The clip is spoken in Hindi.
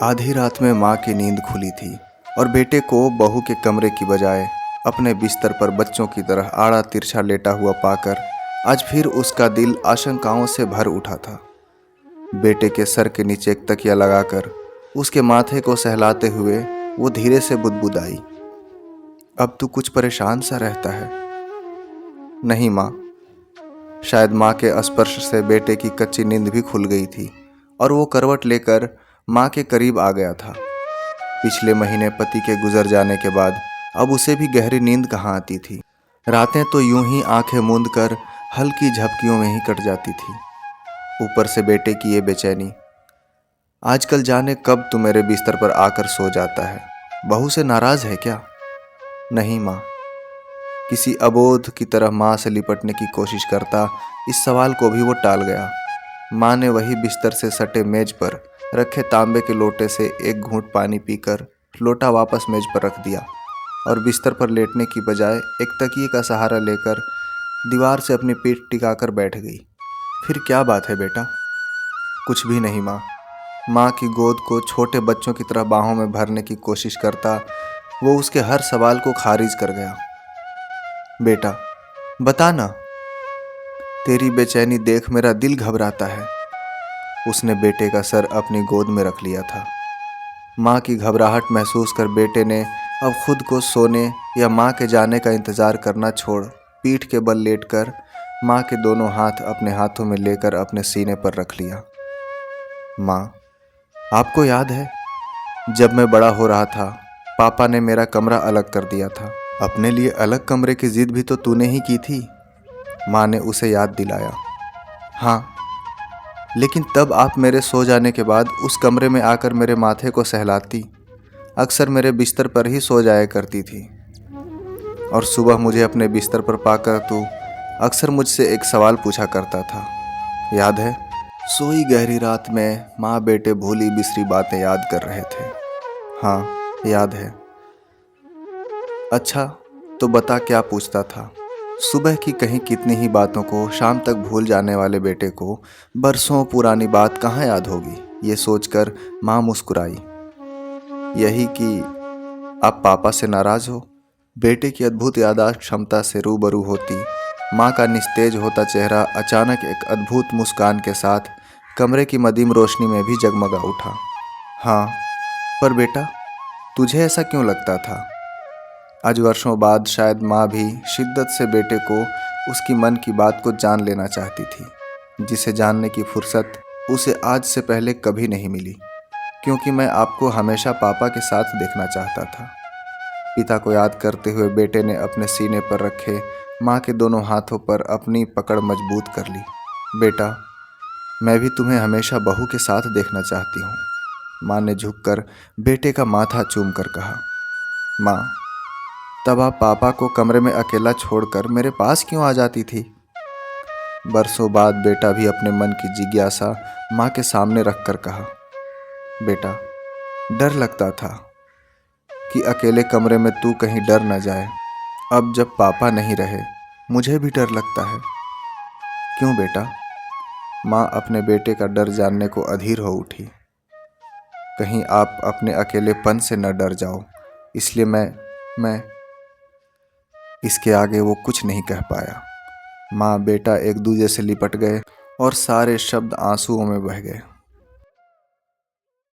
आधी रात में माँ की नींद खुली थी और बेटे को बहू के कमरे की बजाय अपने बिस्तर पर बच्चों की तरह आड़ा तिरछा लेटा हुआ पाकर आज फिर उसका दिल आशंकाओं से भर उठा था। बेटे के सर के नीचे एक तकिया लगाकर उसके माथे को सहलाते हुए वो धीरे से बुदबुदाई, अब तू कुछ परेशान सा रहता है। नहीं माँ। शायद माँ के स्पर्श से बेटे की कच्ची नींद भी खुल गई थी और वो करवट लेकर माँ के करीब आ गया था। पिछले महीने पति के गुजर जाने के बाद अब उसे भी गहरी नींद कहाँ आती थी। रातें तो यूं ही आंखें मूंद कर हल्की झपकियों में ही कट जाती थी। ऊपर से बेटे की ये बेचैनी। आजकल जाने कब तू मेरे बिस्तर पर आकर सो जाता है। बहू से नाराज है क्या? नहीं माँ। किसी अबोध की तरह माँ से लिपटने की कोशिश करता इस सवाल को भी वो टाल गया। माँ ने वही बिस्तर से सटे मेज पर रखे तांबे के लोटे से एक घूंट पानी पीकर लोटा वापस मेज पर रख दिया और बिस्तर पर लेटने की बजाय एक तकिए का सहारा लेकर दीवार से अपनी पीठ टिकाकर बैठ गई। फिर क्या बात है बेटा? कुछ भी नहीं माँ। माँ की गोद को छोटे बच्चों की तरह बाहों में भरने की कोशिश करता वो उसके हर सवाल को खारिज कर गया। बेटा बता ना, तेरी बेचैनी देख मेरा दिल घबराता है। उसने बेटे का सर अपनी गोद में रख लिया था। माँ की घबराहट महसूस कर बेटे ने अब खुद को सोने या माँ के जाने का इंतज़ार करना छोड़ पीठ के बल लेटकर माँ के दोनों हाथ अपने हाथों में लेकर अपने सीने पर रख लिया। माँ, आपको याद है जब मैं बड़ा हो रहा था पापा ने मेरा कमरा अलग कर दिया था। अपने लिए अलग कमरे की जिद भी तो तूने ही की थी। माँ ने उसे याद दिलाया। हाँ, लेकिन तब आप मेरे सो जाने के बाद उस कमरे में आकर मेरे माथे को सहलाती, अक्सर मेरे बिस्तर पर ही सो जाया करती थी। और सुबह मुझे अपने बिस्तर पर पाकर तू अक्सर मुझसे एक सवाल पूछा करता था, याद है? सोई गहरी रात में माँ बेटे भूली बिसरी बातें याद कर रहे थे। हाँ, याद है। अच्छा, तो बता क्या पूछता था? सुबह की कहीं कितनी ही बातों को शाम तक भूल जाने वाले बेटे को बरसों पुरानी बात कहाँ याद होगी, ये सोचकर माँ मुस्कुराई। यही कि आप पापा से नाराज हो। बेटे की अद्भुत याददाश्त क्षमता से रूबरू होती माँ का निस्तेज होता चेहरा अचानक एक अद्भुत मुस्कान के साथ कमरे की मदीम रोशनी में भी जगमगा उठा। हाँ, पर बेटा तुझे ऐसा क्यों लगता था? आज वर्षों बाद शायद माँ भी शिद्दत से बेटे को उसकी मन की बात को जान लेना चाहती थी, जिसे जानने की फुर्सत उसे आज से पहले कभी नहीं मिली, क्योंकि मैं आपको हमेशा पापा के साथ देखना चाहता था। पिता को याद करते हुए बेटे ने अपने सीने पर रखे माँ के दोनों हाथों पर अपनी पकड़ मजबूत कर ली। बेटा, मैं भी तुम्हें हमेशा बहू के साथ देखना चाहती हूँ, माँ ने झुककर बेटे का माथा चूम कर कहा। माँ, तब आप पापा को कमरे में अकेला छोड़कर मेरे पास क्यों आ जाती थी? बरसों बाद बेटा भी अपने मन की जिज्ञासा माँ के सामने रखकर कहा। बेटा, डर लगता था कि अकेले कमरे में तू कहीं डर न जाए। अब जब पापा नहीं रहे मुझे भी डर लगता है। क्यों बेटा? माँ अपने बेटे का डर जानने को अधीर हो उठी। कहीं आप अपने अकेलेपन से न डर जाओ, इसलिए मैं इसके आगे वो कुछ नहीं कह पाया। माँ बेटा एक दूसरे से लिपट गए और सारे शब्द आंसुओं में बह गए।